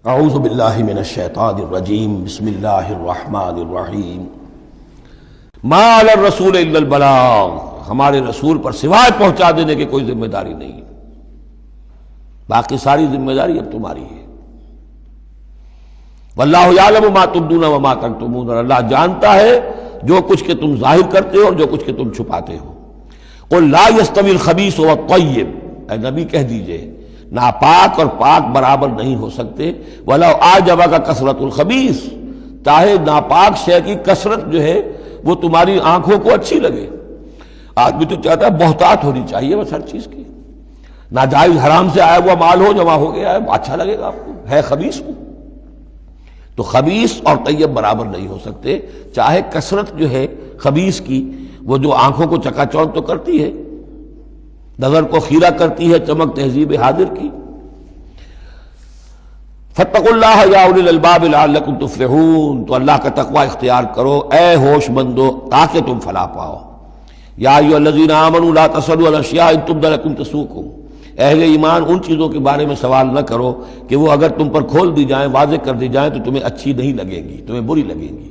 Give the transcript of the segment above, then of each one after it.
اعوذ باللہ من الشیطان الرجیم بسم اللہ الرحمن الرحیم ما علی الرسول الا البلاغ، ہمارے رسول پر سوائے پہنچا دینے کی کوئی ذمہ داری نہیں، باقی ساری ذمہ داری اب تمہاری ہے۔ واللہ یعلم ما تبدون وما تکتمون، اور اللہ جانتا ہے جو کچھ کہ تم ظاہر کرتے ہو اور جو کچھ کہ تم چھپاتے ہو۔ قل لا یستوی الخبیث والطیب، اے نبی کہہ دیجئے ناپاک اور پاک برابر نہیں ہو سکتے۔ وَلَوْ أَعْجَبَكَ كَثْرَةُ الْخَبِيثِ، چاہے ناپاک شے کی کثرت جو ہے وہ تمہاری آنکھوں کو اچھی لگے۔ آدمی تو چاہتا ہے بہتات ہونی چاہیے بس ہر چیز کی، ناجائز حرام سے آیا ہوا مال ہو، جمع ہو گیا ہے، اچھا لگے گا آپ کو، ہے خبیث ہو۔ تو خبیث اور طیب برابر نہیں ہو سکتے، چاہے کثرت جو ہے خبیث کی وہ جو آنکھوں کو چکا چوندھ تو کرتی ہے، نظر کو خیرہ کرتی ہے، چمک تہذیب حاضر کی۔ فاتقوا اللہ یا اولی الالباب لعلکم تفلحون، تو اللہ کا تقوی اختیار کرو اے ہوش مندو تاکہ تم فلاح پاؤ۔ یا ایھا الذین آمنوا لا تسألوا عن اشیاء ان تبد لکم تسؤکم، اہل ایمان ان چیزوں کے بارے میں سوال نہ کرو کہ وہ اگر تم پر کھول دی جائیں، واضح کر دی جائیں تو تمہیں اچھی نہیں لگیں گی، تمہیں بری لگیں گی۔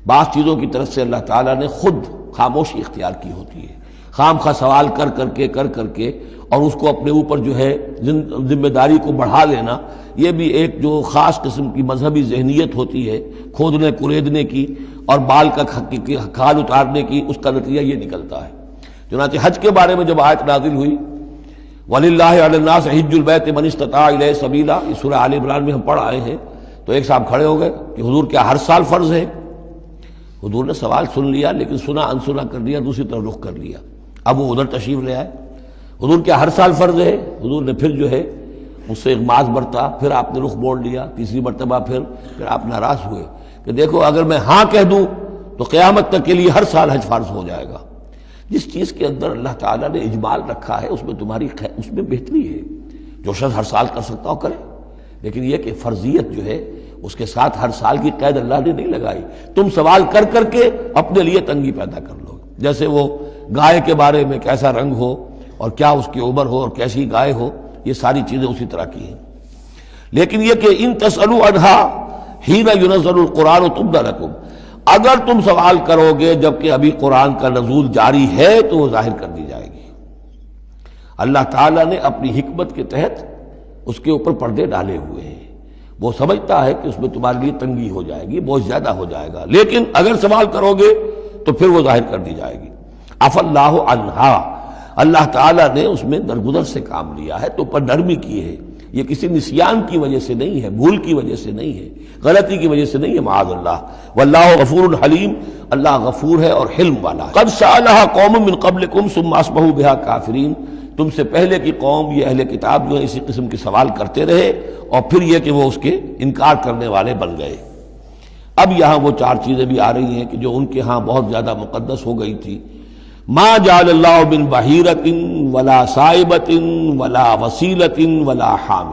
بعض چیزوں کی طرف سے اللہ تعالیٰ نے خود خاموشی اختیار کی ہوتی ہے، خام خواہ سوال کر کر کے اور اس کو اپنے اوپر جو ہے ذمہ داری کو بڑھا لینا، یہ بھی ایک جو خاص قسم کی مذہبی ذہنیت ہوتی ہے، کھودنے کریدنے کی اور بال کا کھال اتارنے کی، اس کا نتیجہ یہ نکلتا ہے۔ چنانچہ حج کے بارے میں جب آیت نازل ہوئی وَلِلَّهِ عَلَى النَّاسِ حِجُّ الْبَيْتِ مَنِ اسْتَطَاعَ إِلَيْهِ سَبِيلًا، یہ سورہ آل عمران میں ہم پڑھ آئے ہیں۔ تو ایک صاحب کھڑے ہو گئے کہ حضور کیا ہر سال فرض ہے؟ حضور نے سوال سن لیا لیکن سنا انسنا کر لیا، دوسری طرف رخ کر لیا۔ اب وہ ادھر تشریف لے آئے، حضور کیا ہر سال فرض ہے؟ حضور نے پھر جو ہے اس سے اغماض برتا، پھر آپ نے رخ موڑ لیا، تیسری مرتبہ پھر آپ ناراض ہوئے کہ دیکھو اگر میں ہاں کہہ دوں تو قیامت تک کے لیے ہر سال حج فرض ہو جائے گا۔ جس چیز کے اندر اللہ تعالیٰ نے اجمال رکھا ہے اس میں تمہاری اس میں بہتری ہے، جو شخص ہر سال کر سکتا ہو کرے، لیکن یہ کہ فرضیت جو ہے اس کے ساتھ ہر سال کی قید اللہ نے نہیں لگائی۔ تم سوال کر کے اپنے لیے تنگی پیدا کر لو، جیسے وہ گائے کے بارے میں کیسا رنگ ہو اور کیا اس کی عمر ہو اور کیسی گائے ہو، یہ ساری چیزیں اسی طرح کی ہیں۔ لیکن یہ کہ ان تسألوا عنہا حین ینزل القرآن تبد لکم، اگر تم سوال کرو گے جبکہ ابھی قرآن کا نزول جاری ہے تو وہ ظاہر کر دی جائے گی۔ اللہ تعالیٰ نے اپنی حکمت کے تحت اس کے اوپر پردے ڈالے ہوئے ہیں، وہ سمجھتا ہے کہ اس میں تمہارے لیے تنگی ہو جائے گی، بہت زیادہ ہو جائے گا، لیکن اگر سوال کرو گے تو پھر وہ ظاہر کر دی جائے گی۔ عفا اللہ عنہا، اللہ تعالیٰ نے اس میں درگزر سے کام لیا ہے، تو پر نرمی کی ہے، یہ کسی نسیان کی وجہ سے نہیں ہے، بھول کی وجہ سے نہیں ہے، غلطی کی وجہ سے نہیں ہے، معاذ اللہ۔ واللہ غفور حلیم، اللہ غفور ہے اور حلم والا ہے۔ قد سألها قوم من قبلکم ثم اصبحوا بها کافرین، تم سے پہلے کی قوم یہ اہل کتاب جو ہے اسی قسم کے سوال کرتے رہے اور پھر یہ کہ وہ اس کے انکار کرنے والے بن گئے۔ اب یہاں وہ چار چیزیں بھی آ رہی ہیں کہ جو ان کے ہاں بہت زیادہ مقدس ہو گئی تھی۔ ما جعل اللہ من بحیرۃ ولا صائبۃ ولا وسیلۃ ولا حام،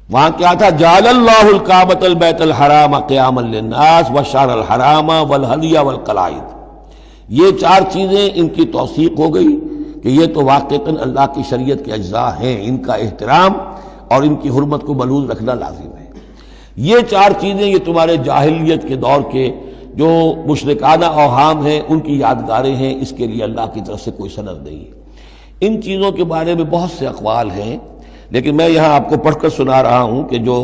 وہاں کیا تھا؟ جعل اللہ الکعبۃ البیت الحرام قیاما للناس والشہر الحرام والہدی والقلائد، یہ چار چیزیں ان کی توثیق ہو گئی کہ یہ تو واقعتاً اللہ کی شریعت کے اجزاء ہیں، ان کا احترام اور ان کی حرمت کو ملحوظ رکھنا لازم ہے۔ یہ چار چیزیں یہ تمہارے جاہلیت کے دور کے جو مشرکانہ اوہام ہیں ان کی یادگاریں ہیں، اس کے لیے اللہ کی طرف سے کوئی سند نہیں ہے۔ ان چیزوں کے بارے میں بہت سے اقوال ہیں، لیکن میں یہاں آپ کو پڑھ کر سنا رہا ہوں کہ جو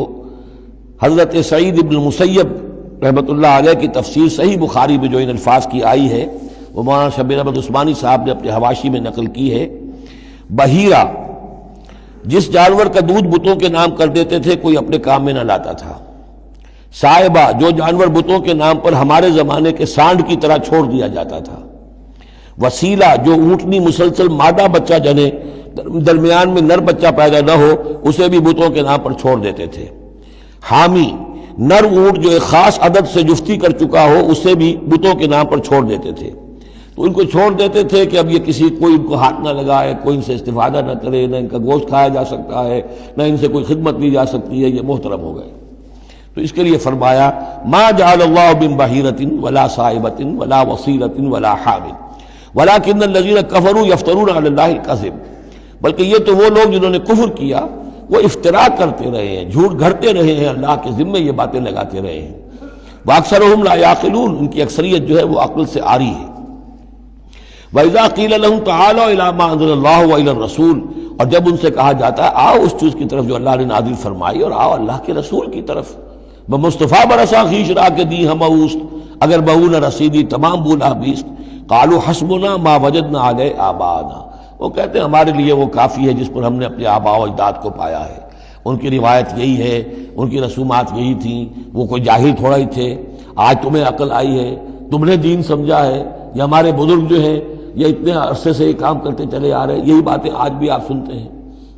حضرت سعید ابن المسیب رحمۃ اللہ علیہ کی تفسیر صحیح بخاری میں جو ان الفاظ کی آئی ہے وہ مولانا شبیر احمد عثمانی صاحب نے اپنے حواشی میں نقل کی ہے۔ بحیرہ، جس جانور کا دودھ بتوں کے نام کر دیتے تھے کوئی اپنے کام میں نہ لاتا تھا۔ صائبہ، جو جانور بتوں کے نام پر ہمارے زمانے کے سانڈ کی طرح چھوڑ دیا جاتا تھا۔ وسیلہ، جو اونٹنی مسلسل مادہ بچہ جنے درمیان میں نر بچہ پیدا نہ ہو اسے بھی بتوں کے نام پر چھوڑ دیتے تھے۔ حامی، نر اونٹ جو ایک خاص عدد سے جفتی کر چکا ہو اسے بھی بتوں کے نام پر چھوڑ دیتے تھے، تو ان کو چھوڑ دیتے تھے کہ اب یہ کوئی ان کو ہاتھ نہ لگائے، کوئی ان سے استفادہ نہ کرے، نہ ان کا گوشت کھایا جا سکتا ہے، نہ ان سے کوئی خدمت لی جا سکتی ہے، یہ محترم ہو گئے۔ تو اس کے لیے فرمایا ما جعل اللہ من بحیرۃ ولا صائبۃ ولا وصیلۃ ولا حام ولکن الذین کفروا یفترون علی اللہ الکذب، بلکہ یہ تو وہ لوگ جنہوں نے کفر کیا وہ افتراء کرتے رہے ہیں، جھوٹ گھڑتے رہے ہیں، اللہ کے ذمے یہ باتیں لگاتے رہے ہیں۔ وَأَكْثَرُهُمْ لَا يَعْقِلُونَ، ان کی اکثریت جو ہے وہ عقل سے عاری ہے۔ وَإِذَا قِيلَ لَهُمْ تَعَالَوْا إِلَىٰ مَا أَنزَلَ اللَّهُ وَإِلَى الرَّسُولِ، اور جب ان سے کہا جاتا ہے آؤ اس چیز کی طرف جو اللہ نے نازل فرمائی، اور آؤ اللہ کے رسول کی طرف۔ بمصطفیٰ برسا خیش را کے دی ہم اوست، اگر بہو نہ رسیدی تمام بولا بیست، قالوا حسبنا ما وجدنا علیہ آباءنا، وہ کہتے ہیں ہمارے لیے وہ کافی ہے جس پر ہم نے اپنے آباء و اجداد کو پایا ہے۔ ان کی روایت یہی ہے، ان کی رسومات یہی تھیں، وہ کوئی جاہل تھوڑا ہی تھے۔ آج تمہیں عقل آئی ہے، تم نے دین سمجھا ہے، یہ ہمارے بزرگ جو ہیں یہ اتنے عرصے سے یہ کام کرتے چلے آ رہے ہیں، یہی باتیں آج بھی آپ سنتے ہیں۔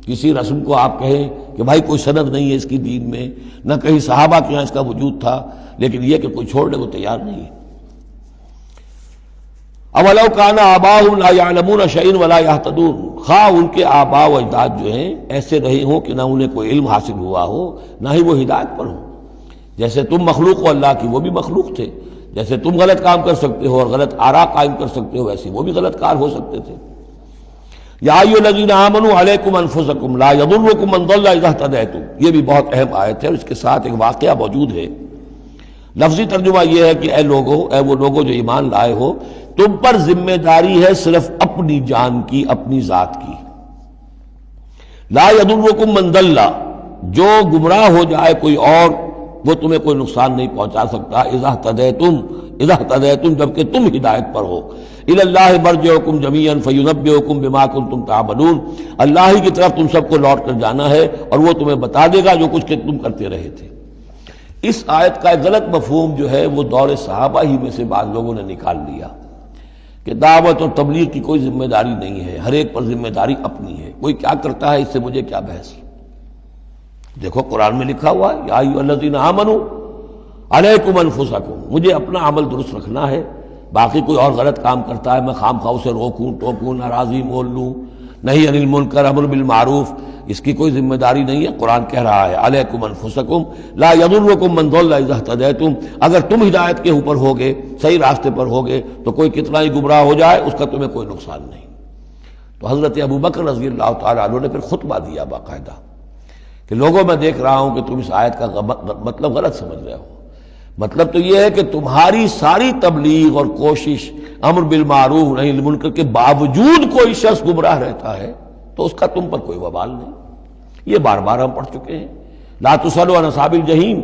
کسی رسم کو آپ کہیں کہ بھائی کوئی سند نہیں ہے اس کی دین میں، نہ کہیں صحابہ کے یہاں اس کا وجود تھا، لیکن یہ کہ کوئی چھوڑنے کو تیار نہیں ہے۔ اولو کان آباؤہم لا یعلمون شیئا ولا یہتدون، خواہ ان کے آباء و اجداد جو ہیں ایسے رہے ہوں کہ نہ انہیں کوئی علم حاصل ہوا ہو، نہ ہی وہ ہدایت پر ہوں۔ جیسے تم مخلوق ہو اللہ کی، وہ بھی مخلوق تھے۔ جیسے تم غلط کام کر سکتے ہو اور غلط آراء قائم کر سکتے ہو، ویسے وہ بھی غلط کار ہو سکتے تھے۔ یا ایھا الذین آمنوا علیکم انفسکم لا یضرکم من ضل اذا اہتدیتم، یہ بھی بہت اہم آیت ہے اور اس کے ساتھ ایک واقعہ موجود ہے۔ لفظی ترجمہ یہ ہے کہ اے لوگو، اے وہ لوگو جو ایمان لائے ہو، تم پر ذمہ داری ہے صرف اپنی جان کی، اپنی ذات کی۔ لا یضرکم من ضل، جو گمراہ ہو جائے کوئی اور، وہ تمہیں کوئی نقصان نہیں پہنچا سکتا۔ اذا اہتدیتم، جبکہ تم ہدایت پر ہو۔ الی اللہ مرجعکم جمیعا فینبئکم بما کنتم تعملون، اللہ ہی کی طرف تم سب کو لوٹ کر جانا ہے اور وہ تمہیں بتا دے گا جو کچھ کہ تم کرتے رہے تھے۔ اس آیت کا ایک غلط مفہوم جو ہے وہ دور صحابہ ہی میں سے بعض لوگوں نے نکال لیا کہ دعوت اور تبلیغ کی کوئی ذمہ داری نہیں ہے، ہر ایک پر ذمہ داری اپنی ہے، کوئی کیا کرتا ہے اس سے مجھے کیا بحث۔ دیکھو قرآن میں لکھا ہوا ہے یا ایھا الذین آمنوا علیکم انفسکم، مجھے اپنا عمل درست رکھنا ہے، باقی کوئی اور غلط کام کرتا ہے میں خام خواہ اسے روکوں ٹوکوں ناراضی مول لوں، نہی عن المنکر امر بالمعروف، اس کی کوئی ذمہ داری نہیں ہے۔ قرآن کہہ رہا ہے علیکم انفسکم لا یضرکم من ضل اذا اہتدیتم، اگر تم ہدایت کے اوپر ہوگے، صحیح راستے پر ہوگے، تو کوئی کتنا ہی گمراہ ہو جائے اس کا تمہیں کوئی نقصان نہیں۔ تو حضرت ابوبکر رضی اللہ تعالیٰ عنہ نے پھر خطبہ دیا باقاعدہ کہ لوگوں میں دیکھ رہا ہوں کہ تم اس آیت کا مطلب غلط سمجھ رہے ہو۔ مطلب تو یہ ہے کہ تمہاری ساری تبلیغ اور کوشش امر بالمعروف نہی عن المنکر کے باوجود کوئی شخص گمراہ رہتا ہے تو اس کا تم پر کوئی وبال نہیں۔ یہ بار بار ہم پڑھ چکے ہیں۔ لا تصلوا علی اصحاب الجحیم،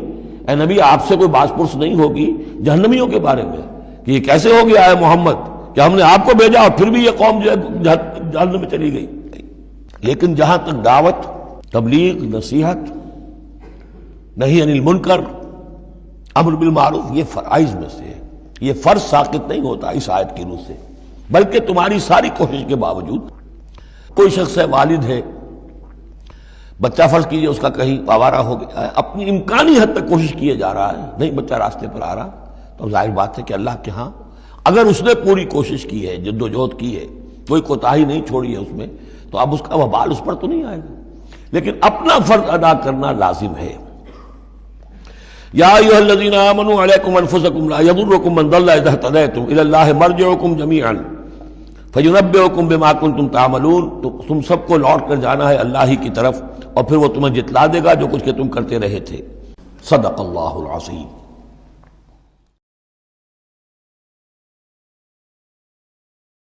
اے نبی آپ سے کوئی باز پرس نہیں ہوگی جہنمیوں کے بارے میں کہ یہ کیسے ہو گیا ہے محمد کہ ہم نے آپ کو بھیجا اور پھر بھی یہ قوم جو ہے جہنم میں چلی گئی۔ لیکن جہاں تک دعوت، تبلیغ، نصیحت، نہی عن المنکر، امر بالمعروف، یہ فرائض میں سے ہے، یہ فرض ساقط نہیں ہوتا اس آیت کی روح سے، بلکہ تمہاری ساری کوشش کے باوجود کوئی شخص ہے، والد ہے، بچہ فرض کیجئے اس کا کہیں آوارہ ہو گیا ہے، اپنی امکانی حد تک کوشش کیے جا رہا ہے، نہیں بچہ راستے پر آ رہا، تو ظاہر بات ہے کہ اللہ کے ہاں اگر اس نے پوری کوشش کی ہے، جد و جہد کی ہے، کوئی کوتاہی نہیں چھوڑی ہے اس میں، تو اب اس کا وبال اس پر تو نہیں آئے گا، لیکن اپنا فرض ادا کرنا لازم ہے۔ یا ایھا الذین آمنوا علیکم انفسکم لا یضرکم من ضل اذا اہتدیتم الی اللہ مرجعکم جمیعا فینبئکم بما کنتم تعملون، تو تم سب کو لوٹ کر جانا ہے اللہ ہی کی طرف اور پھر وہ تمہیں جتلا دے گا جو کچھ کہ تم کرتے رہے تھے۔ صدق اللہ العظیم۔